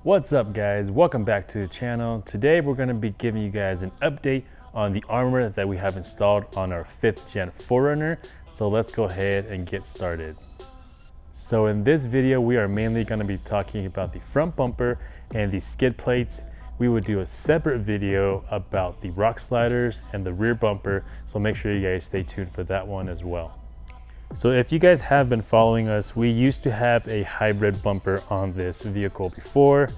What's up guys, welcome back to the channel. Today we're going to be giving you guys an update on the armor that we have installed on our 5th gen 4Runner. So let's go ahead and get started. So in this video we are mainly going to be talking about the front bumper and the skid plates. We will do a separate video about the rock sliders and the rear bumper, so make sure you guys stay tuned for that one as well. So if you guys have been following us, we used to have a hybrid bumper on this vehicle before,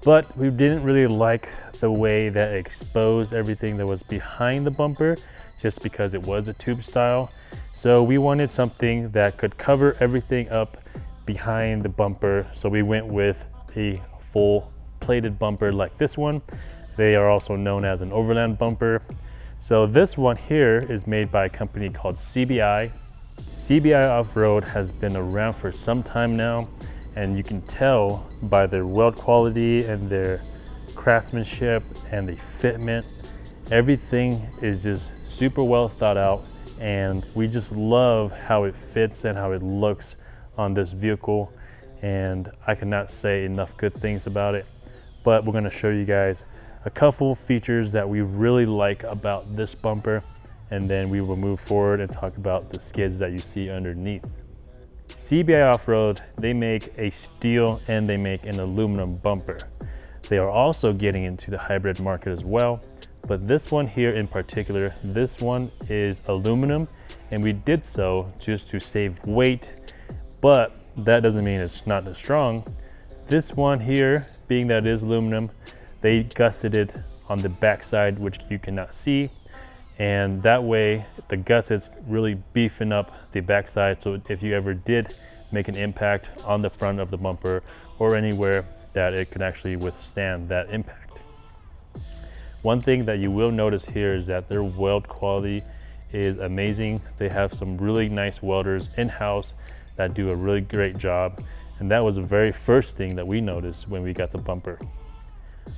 but we didn't really like the way that it exposed everything that was behind the bumper just because it was a tube style. So we wanted something that could cover everything up behind the bumper. So we went with a full plated bumper like this one. They are also known as an Overland bumper. So this one here is made by a company called CBI. CBI Offroad has been around for some time now, and you can tell by their weld quality and their craftsmanship and the fitment. Everything is just super well thought out, and we just love how it fits and how it looks on this vehicle, and I cannot say enough good things about it. But we're going to show you guys a couple features that we really like about this bumper, and then we will move forward and talk about the skids that you see underneath. CBI Offroad, they make a steel and they make an aluminum bumper. They are also getting into the hybrid market as well, but this one here in particular, this one is aluminum, and we did so just to save weight, but that doesn't mean it's not as strong. This one here, being that it is aluminum, they gusseted it on the backside, which you cannot see. And that way the gusset's really beefing up the backside, so if you ever did make an impact on the front of the bumper or anywhere, that it can actually withstand that impact. One thing that you will notice here is that their weld quality is amazing. They have some really nice welders in-house that do a really great job, and that was the very first thing that we noticed when we got the bumper.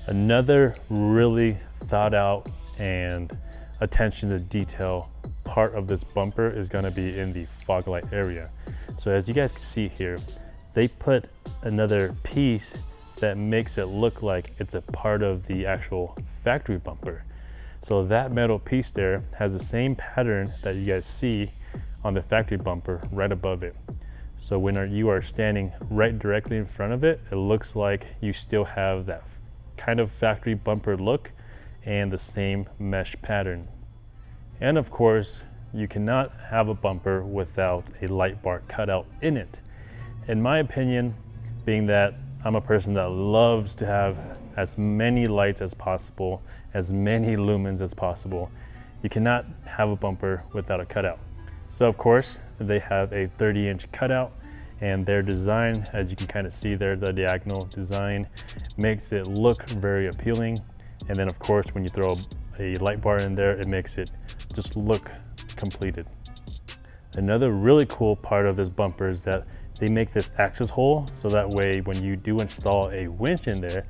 Another really thought out and attention to detail part of this bumper is going to be in the fog light area. So as you guys can see here, they put another piece that makes it look like it's a part of the actual factory bumper. So that metal piece there has the same pattern that you guys see on the factory bumper right above it. So when you are standing right directly in front of it, it looks like you still have that kind of factory bumper look and the same mesh pattern. And of course, you cannot have a bumper without a light bar cutout in it. In my opinion, being that I'm a person that loves to have as many lights as possible, as many lumens as possible, you cannot have a bumper without a cutout. So of course, they have a 30-inch cutout, and their design, as you can kind of see there, the diagonal design makes it look very appealing. And then of course, when you throw a light bar in there, it makes it just look completed. Another really cool part of this bumper is that they make this access hole, so that way when you do install a winch in there,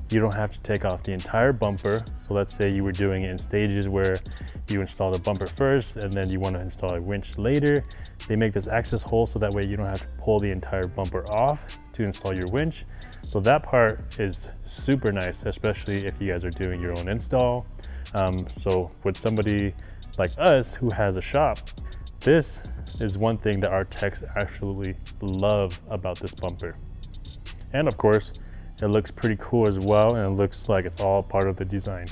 you don't have to take off the entire bumper. So let's say you were doing it in stages where you install the bumper first and then you want to install a winch later. They make this access hole so that way you don't have to pull the entire bumper off to install your winch. So that part is super nice, especially if you guys are doing your own install. So with somebody like us who has a shop, this is one thing that our techs absolutely love about this bumper. And of course, it looks pretty cool as well, and it looks like it's all part of the design.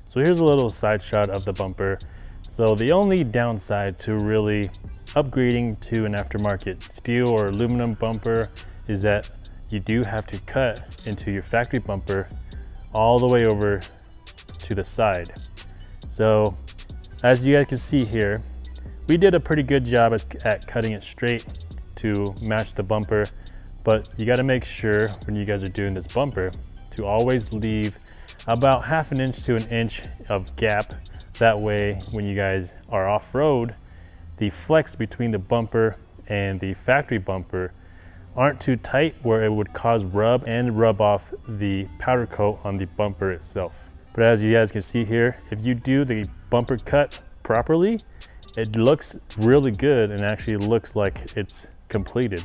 So here's a little side shot of the bumper. So the only downside to really upgrading to an aftermarket steel or aluminum bumper is that you do have to cut into your factory bumper all the way over to the side. So as you guys can see here, we did a pretty good job at cutting it straight to match the bumper, but you got to make sure when you guys are doing this bumper to always leave about ½ an inch to an inch of gap. That way when you guys are off-road, the flex between the bumper and the factory bumper aren't too tight where it would cause rub and rub off the powder coat on the bumper itself. But as you guys can see here, if you do the bumper cut properly, it looks really good and actually looks like it's completed.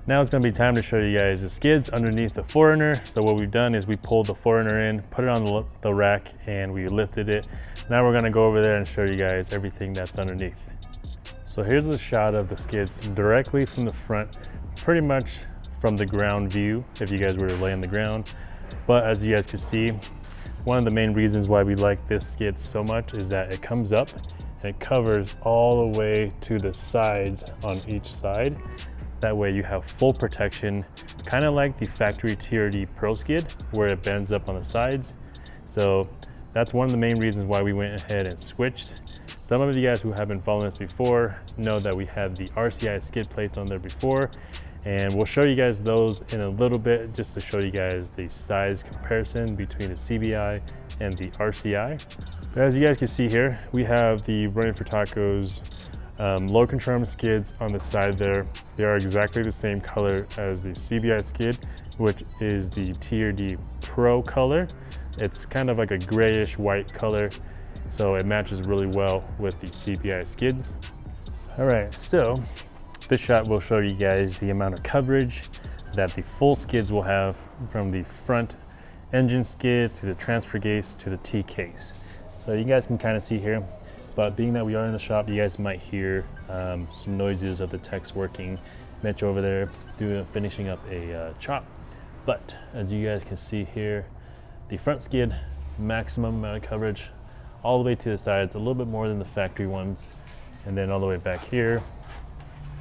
Now it's gonna be time to show you guys the skids underneath the 4Runner. So what we've done is we pulled the 4Runner in, put it on the rack, and we lifted it. Now we're gonna go over there and show you guys everything that's underneath. So here's a shot of the skids directly from the front, pretty much from the ground view, if you guys were to lay on the ground. But as you guys can see, one of the main reasons why we like this skid so much is that it comes up and it covers all the way to the sides on each side. That way you have full protection, kind of like the factory TRD Pro skid where it bends up on the sides. So that's one of the main reasons why we went ahead and switched. Some of you guys who have been following us before know that we had the Rci Skid Plates on there before, and we'll show you guys those in a little bit just to show you guys the size comparison between the CBI and the Rci. But as you guys can see here, we have the Running for Tacos low control skids on the side there. They are exactly the same color as the CBI skid, which is the TRD Pro color. It's kind of like a grayish white color, so it matches really well with the CBI skids. All right, so this shot will show you guys the amount of coverage that the full skids will have, from the front engine skid to the transfer case to the T case. So you guys can kind of see here. But being that we are in the shop, you guys might hear some noises of the techs working. Mitch over there finishing up a chop. But as you guys can see here, the front skid, maximum amount of coverage all the way to the sides, a little bit more than the factory ones. And then all the way back here,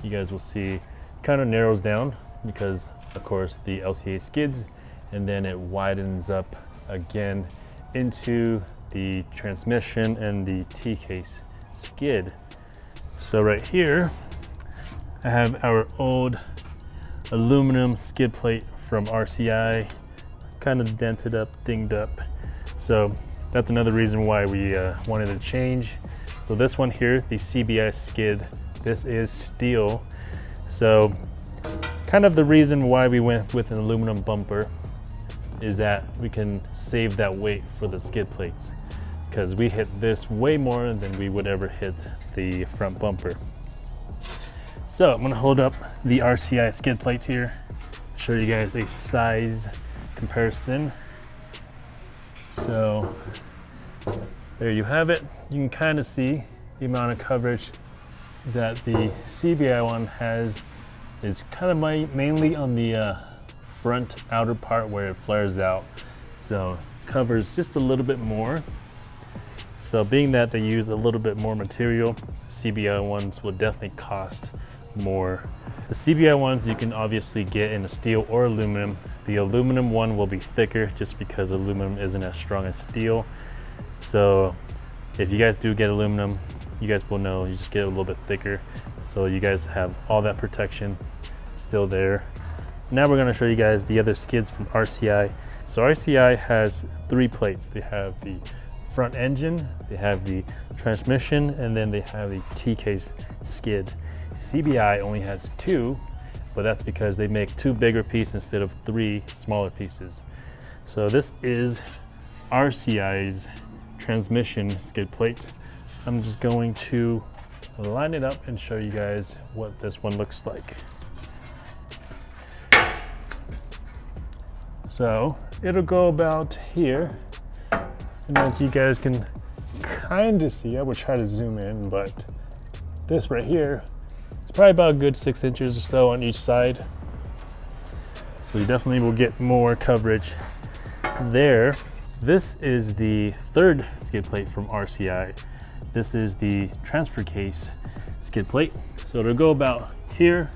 you guys will see kind of narrows down because of course the LCA skids, and then it widens up again into the transmission and the T-case skid. So right here, I have our old aluminum skid plate from Rci, kind of dented up, dinged up. So that's another reason why we wanted to change. So this one here, the CBI skid, this is steel. So kind of the reason why we went with an aluminum bumper is that we can save that weight for the skid plates, because we hit this way more than we would ever hit the front bumper. So I'm gonna hold up the Rci skid plates here, show you guys a size comparison. So there you have it. You can kind of see the amount of coverage that the CBI one has is kind of mainly on the front outer part where it flares out. So covers just a little bit more. So being that they use a little bit more material, CBI ones will definitely cost more. The CBI ones you can obviously get in a steel or aluminum. The aluminum one will be thicker just because aluminum isn't as strong as steel. So if you guys do get aluminum, you guys will know you just get a little bit thicker. So you guys have all that protection still there. Now we're gonna show you guys the other skids from Rci. So Rci has 3 plates. They have the front engine, they have the transmission, and then they have the T-case skid. CBI only has 2, but that's because they make 2 bigger pieces instead of 3 smaller pieces. So this is Rci's transmission skid plate. I'm just going to line it up and show you guys what this one looks like. So it'll go about here. And as you guys can kind of see, I will try to zoom in, but this right here, it's probably about a good 6 inches or so on each side. So you definitely will get more coverage there. This is the 3rd skid plate from Rci. This is the transfer case skid plate. So it'll go about here,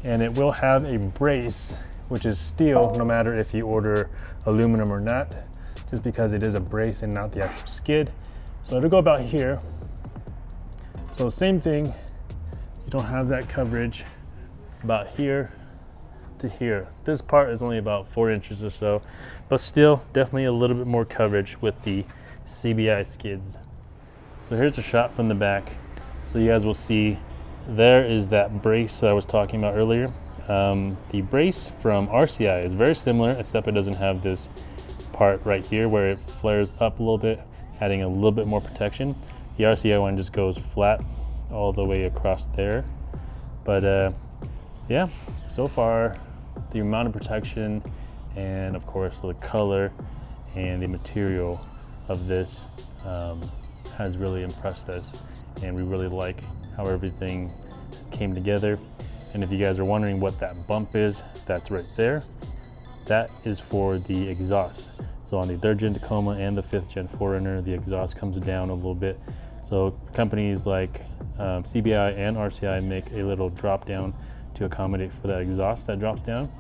and it will have a brace, which is steel no matter if you order aluminum or not, just because it is a brace and not the actual skid. So it'll go about here. So same thing, you don't have that coverage about here to here. This part is only about 4 inches or so, but still definitely a little bit more coverage with the CBI skids. So here's a shot from the back. So you guys will see there is that brace that I was talking about earlier. The brace from Rci is very similar, except it doesn't have this part right here where it flares up a little bit, adding a little bit more protection. The Rci one just goes flat all the way across there. But yeah, so far the amount of protection and of course the color and the material of this has really impressed us, and we really like how everything came together. And if you guys are wondering what that bump is, that's right there. That is for the exhaust. So on the 3rd gen Tacoma and the 5th gen 4Runner, the exhaust comes down a little bit. So companies like CBI and Rci make a little drop down to accommodate for that exhaust that drops down.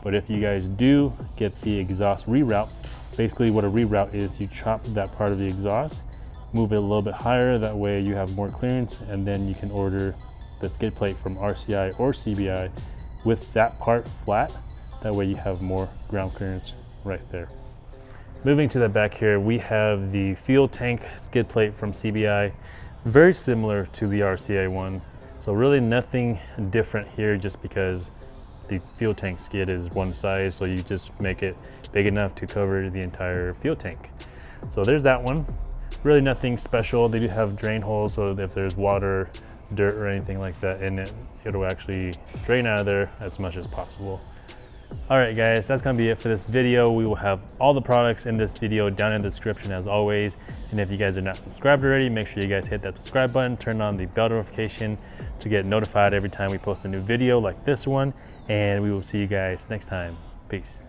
But if you guys do get the exhaust reroute, basically what a reroute is, you chop that part of the exhaust, move it a little bit higher, that way you have more clearance, and then you can order the skid plate from Rci or CBI with that part flat. That way you have more ground clearance right there. Moving to the back here, we have the fuel tank skid plate from CBI, very similar to the Rci one. So really nothing different here, just because the fuel tank skid is one size, so you just make it big enough to cover the entire fuel tank. So there's that one. Really nothing special. They do have drain holes, so if there's water, dirt, or anything like that in it, it'll actually drain out of there as much as possible. All right guys, that's gonna be it for this video. We will have all the products in this video down in the description as always. And if you guys are not subscribed already, make sure you guys hit that subscribe button, turn on the bell notification to get notified every time we post a new video like this one. And we will see you guys next time. Peace.